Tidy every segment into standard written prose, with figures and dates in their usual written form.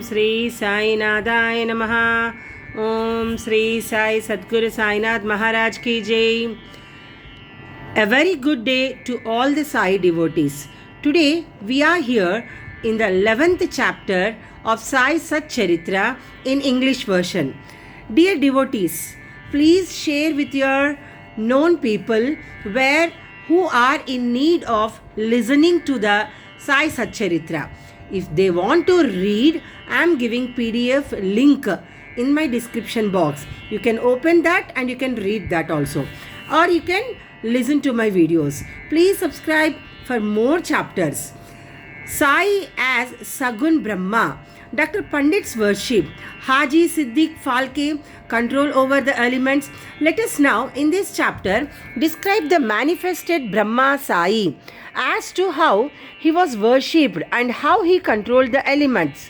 Sri Sai Nadaya Namaha. Om Sri Sai Sadguru Sainath Maharaj Ki Jai. A very good day to all the Sai devotees. Today we are here in the 11th chapter of Sai Sat Charitra in English version. Dear devotees, please share with your known people who are in need of listening to the Sai Sat Charitra. If they want to read, I am giving PDF link in my description box. You can open that and you can read that also. Or you can listen to my videos. Please subscribe for more chapters. Sai as Sagun Brahma. Dr. Pandit's worship. Haji Siddiq Falke, control over the elements. Let us now in this chapter describe the manifested Brahma Sai as to how he was worshipped and how he controlled the elements.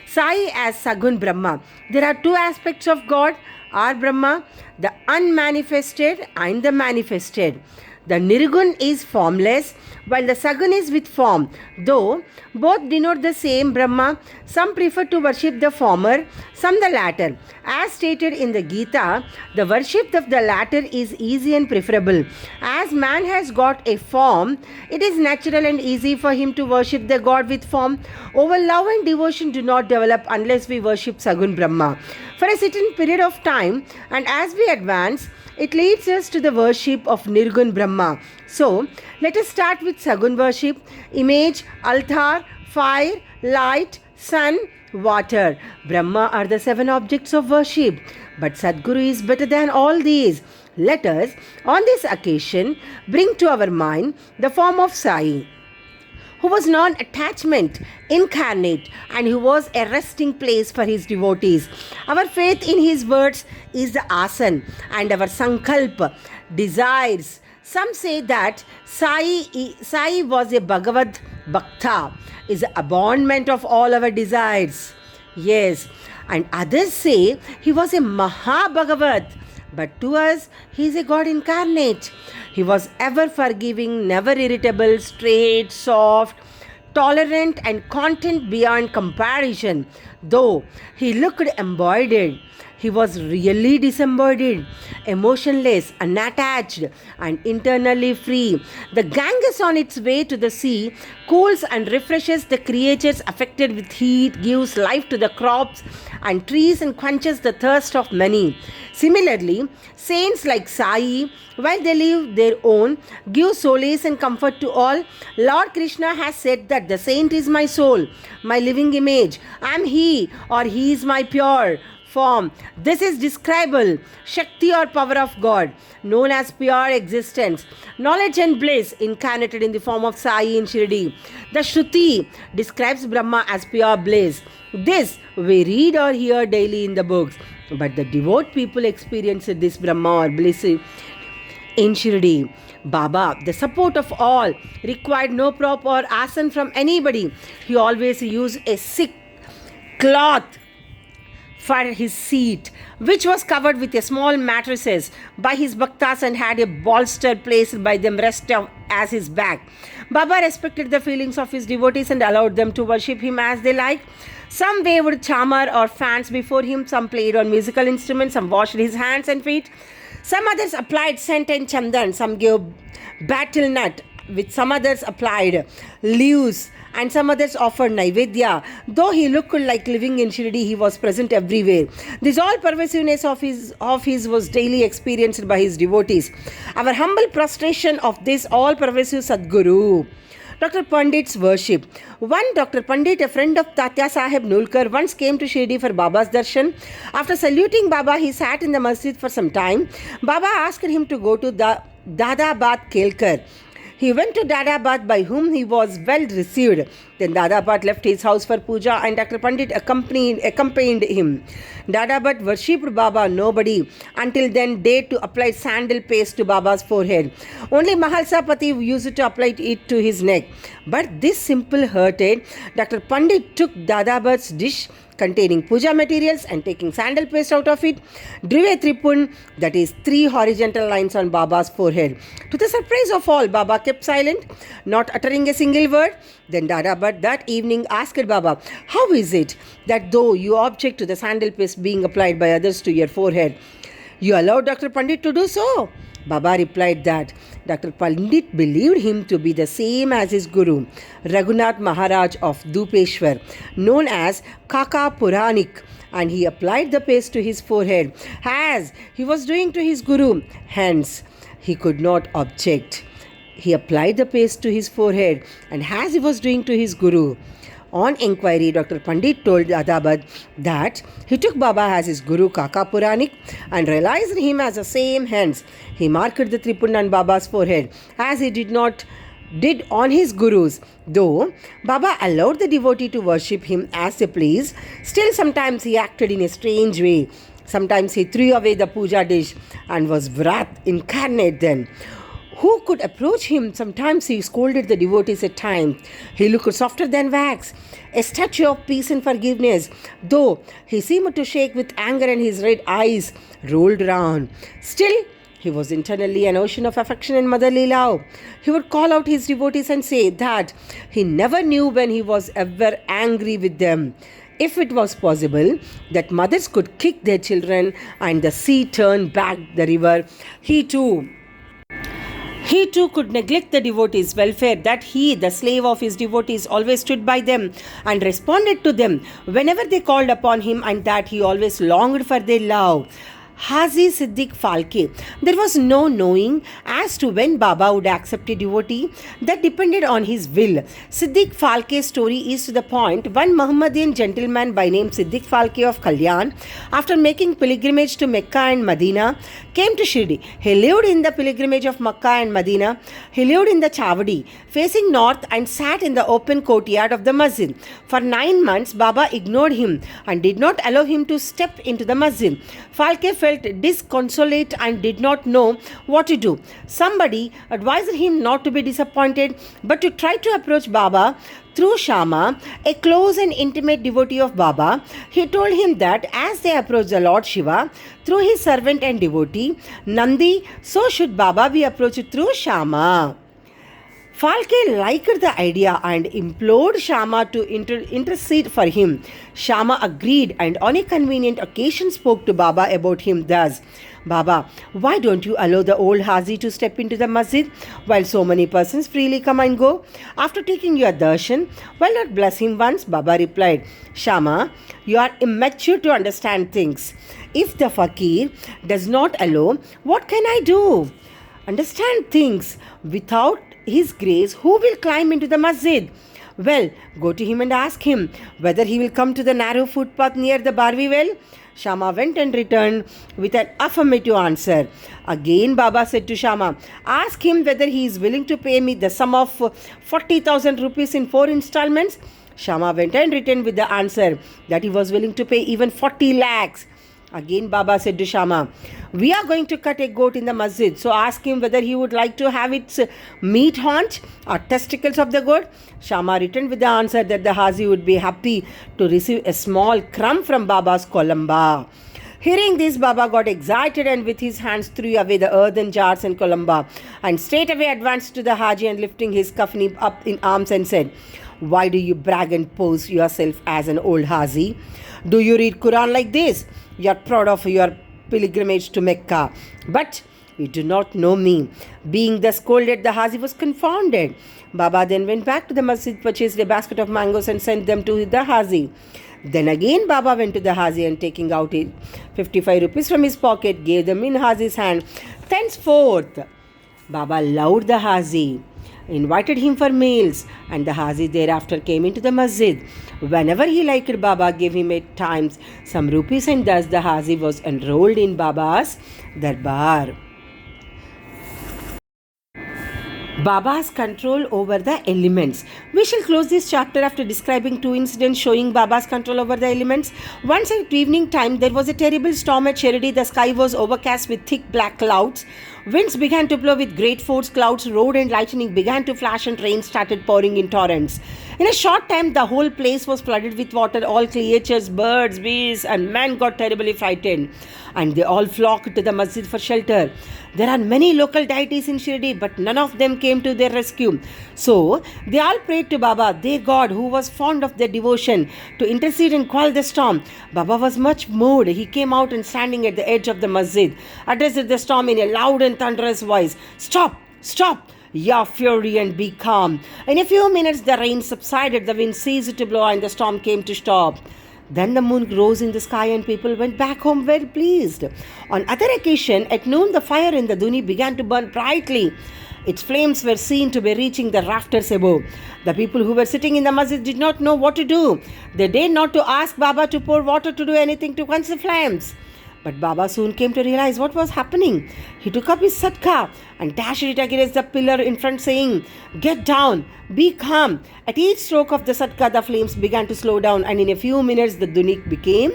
Sai as Sagun Brahma. There are two aspects of God, our Brahma, the unmanifested and the manifested. The Nirgun is formless while the Sagun is with form. Though both denote the same Brahma, some prefer to worship the former, some the latter. As stated in the Gita, the worship of the latter is easy and preferable. As man has got a form, it is natural and easy for him to worship the God with form. Over love and devotion do not develop unless we worship Sagun Brahma for a certain period of time, and as we advance, it leads us to the worship of Nirgun Brahma. So, let us start with Sagun worship. Image, altar, fire, light, sun, water. Brahma are the 7 objects of worship. But Sadguru is better than all these. Let us, on this occasion, bring to our mind the form of Sai, who was non-attachment, incarnate, and who was a resting place for his devotees. Our faith in his words is the asan, and our sankalp, desires. Some say that Sai was a Bhagavad Bhakta, is the abandonment of all our desires. Yes, and others say he was a Maha Bhagavat. But to us, he is a God incarnate. He was ever forgiving, never irritable, straight, soft, tolerant, and content beyond comparison. Though he looked embodied, he was really disembodied, emotionless, unattached, and internally free. The Ganges on its way to the sea cools and refreshes the creatures affected with heat, gives life to the crops and trees, and quenches the thirst of many. Similarly, saints like Sai, while they live their own, give solace and comfort to all. Lord Krishna has said that the saint is my soul, my living image. I am he, or he is my pure form. This is describable Shakti or power of God, known as pure existence, knowledge and bliss, incarnated in the form of Sai in Shirdi. The Shruti describes Brahma as pure bliss. This we read or hear daily in the books, but the devout people experience this Brahma or bliss in Shirdi. Baba, the support of all, required no prop or asan from anybody. He always used a silk cloth for his seat, which was covered with a small mattresses by his bhaktas and had a bolster placed by them rest as his back. Baba respected the feelings of his devotees and allowed them to worship him as they liked. Some waved chamar or fans before him, some played on musical instruments, some washed his hands and feet. Some others applied scent and chandan, some gave betel nut, which some others applied leaves, and some others offered naivedya. Though he looked like living in Shirdi, he was present everywhere. This all pervasiveness of his was daily experienced by his devotees. Our humble prostration of this all pervasive Sadguru. Dr. Pandit's worship. One Dr. Pandit, a friend of Tatya Sahib Nulkar, once came to Shirdi for Baba's darshan. After saluting Baba, he sat in the masjid for some time. Baba asked him to go to Dadabad Kelkar. He went to Dadabad, by whom he was well received. Then Dadabad left his house for puja and Dr. Pandit accompanied him. Dadabad worshipped Baba. Nobody until then dared to apply sandal paste to Baba's forehead. Only Mahalsapati used to apply it to his neck. But this simple hurted. Dr. Pandit took Dadabad's dish containing puja materials and taking sandal paste out of it, drew a tripun, that is 3 horizontal lines on Baba's forehead. To the surprise of all, Baba kept silent, not uttering a single word. Then Dadabad Adabad that evening asked Baba, "How is it that though you object to the sandal paste being applied by others to your forehead, you allowed Dr. Pandit to do so?" Baba replied that Dr. Pandit believed him to be the same as his Guru, Raghunath Maharaj of Dupeshwar, known as Kaka Puranik, and he applied the paste to his forehead as he was doing to his Guru. Hence, he could not object. He applied the paste to his forehead and as he was doing to his Guru. On inquiry, Dr. Pandit told Adabad that he took Baba as his Guru Kaka Puranik and realized him as the same. Hence, he marked the Tripund on Baba's forehead as he did on his Guru's. Though Baba allowed the devotee to worship him as they pleased, still sometimes he acted in a strange way. Sometimes he threw away the puja dish and was wrath incarnate then. Who could approach him? Sometimes he scolded the devotees at times. He looked softer than wax, a statue of peace and forgiveness, though he seemed to shake with anger and his red eyes rolled round. Still, he was internally an ocean of affection and motherly love. He would call out his devotees and say that he never knew when he was ever angry with them. If it was possible that mothers could kick their children and the sea turn back the river, he too could neglect the devotees' welfare, that he, the slave of his devotees, always stood by them and responded to them whenever they called upon him, and that he always longed for their love. Haji Siddiq Phalke. There was no knowing as to when Baba would accept a devotee. That depended on his will. Siddiq Phalke's story is to the point. One Muhammadian gentleman by name Siddiq Phalke of Kalyan, after making pilgrimage to Mecca and Medina, came to Shirdi. He lived in the pilgrimage of Mecca and Medina. He lived in the Chavadi, facing north, and sat in the open courtyard of the masjid. For 9 months, Baba ignored him and did not allow him to step into the masjid. Phalke felt disconsolate and did not know what to do. Somebody advised him not to be disappointed, but to try to approach Baba through Shama, a close and intimate devotee of Baba. He told him that as they approached the Lord Shiva through his servant and devotee Nandi, so should Baba be approached through Shama. Phalke liked the idea and implored Shama to intercede for him. Shama agreed and on a convenient occasion spoke to Baba about him thus: "Baba, why don't you allow the old Haji to step into the masjid while so many persons freely come and go? After taking your darshan, why not bless him once?" Baba replied, "Shama, you are immature to understand things. If the fakir does not allow, what can I do? Understand things. Without his grace, who will climb into the masjid? Well, go to him and ask him whether he will come to the narrow footpath near the Barvi well." Shama went and returned with an affirmative answer. Again Baba said to Shama, "Ask him whether he is willing to pay me the sum of 40,000 rupees in 4 installments." Shama went and returned with the answer that he was willing to pay even 40 lakhs. Again Baba said to Shama, "We are going to cut a goat in the masjid, so ask him whether he would like to have its meat haunch or testicles of the goat." Shama returned with the answer that the Haji would be happy to receive a small crumb from Baba's kolamba. Hearing this, Baba got excited and with his hands threw away the earthen jars and kolamba and straightway advanced to the Haji and lifting his kafni up in arms and said, "Why do you brag and pose yourself as an old Haji? Do you read Quran like this? You are proud of your pilgrimage to Mecca, but you do not know me." Being thus scolded, the Haji was confounded. Baba then went back to the masjid, purchased a basket of mangoes and sent them to the Haji. Then again Baba went to the Haji and taking out 55 rupees from his pocket, gave them in Haji's hand. Thenceforth, Baba loved the Haji, invited him for meals, and the Haji thereafter came into the masjid. Whenever he liked, Baba gave him at times some rupees, and thus the Haji was enrolled in Baba's darbar. Baba's control over the elements. We shall close this chapter after describing 2 incidents showing Baba's control over the elements. Once at evening time, there was a terrible storm at Shirdi. The sky was overcast with thick black clouds. Winds began to blow with great force. Clouds roared and lightning began to flash and rain started pouring in torrents. In a short time, the whole place was flooded with water. All creatures, birds, beasts, and men got terribly frightened, and they all flocked to the masjid for shelter. There are many local deities in Shirdi, but none of them came to their rescue. So they all prayed to Baba, their God, who was fond of their devotion, to intercede and quell the storm. Baba was much moved. He came out and standing at the edge of the masjid, addressed the storm in a loud and thunderous voice. Stop! Stop! Your fury and be calm. In a few minutes, the rain subsided, the wind ceased to blow, and the storm came to stop. Then the moon rose in the sky and people went back home well pleased. On other occasion, at noon, the fire in the Duni began to burn brightly. Its flames were seen to be reaching the rafters above. The people who were sitting in the masjid did not know what to do. They dared not to ask Baba to pour water to do anything to quench the flames. But Baba soon came to realize what was happening. He took up his satka and dashed it against the pillar in front, saying, "Get down, be calm." At each stroke of the satka, the flames began to slow down, and in a few minutes, the dunik became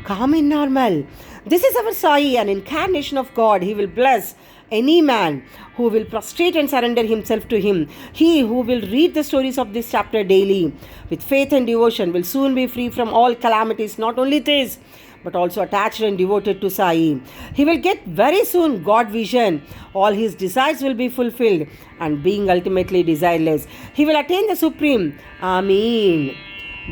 calm and normal. This is our Sai, an incarnation of God. He will bless any man who will prostrate and surrender himself to him. He who will read the stories of this chapter daily with faith and devotion will soon be free from all calamities, not only this, but also attached and devoted to Sai. He will get very soon God vision. All his desires will be fulfilled, and being ultimately desireless, he will attain the Supreme. Ameen.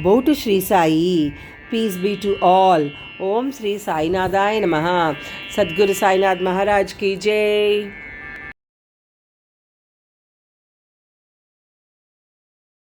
Bow to Sri Sai. Peace be to all. Om Sri Sai Nadaya Namaha. Sadguru Sai Nath Maharaj Ki Jai.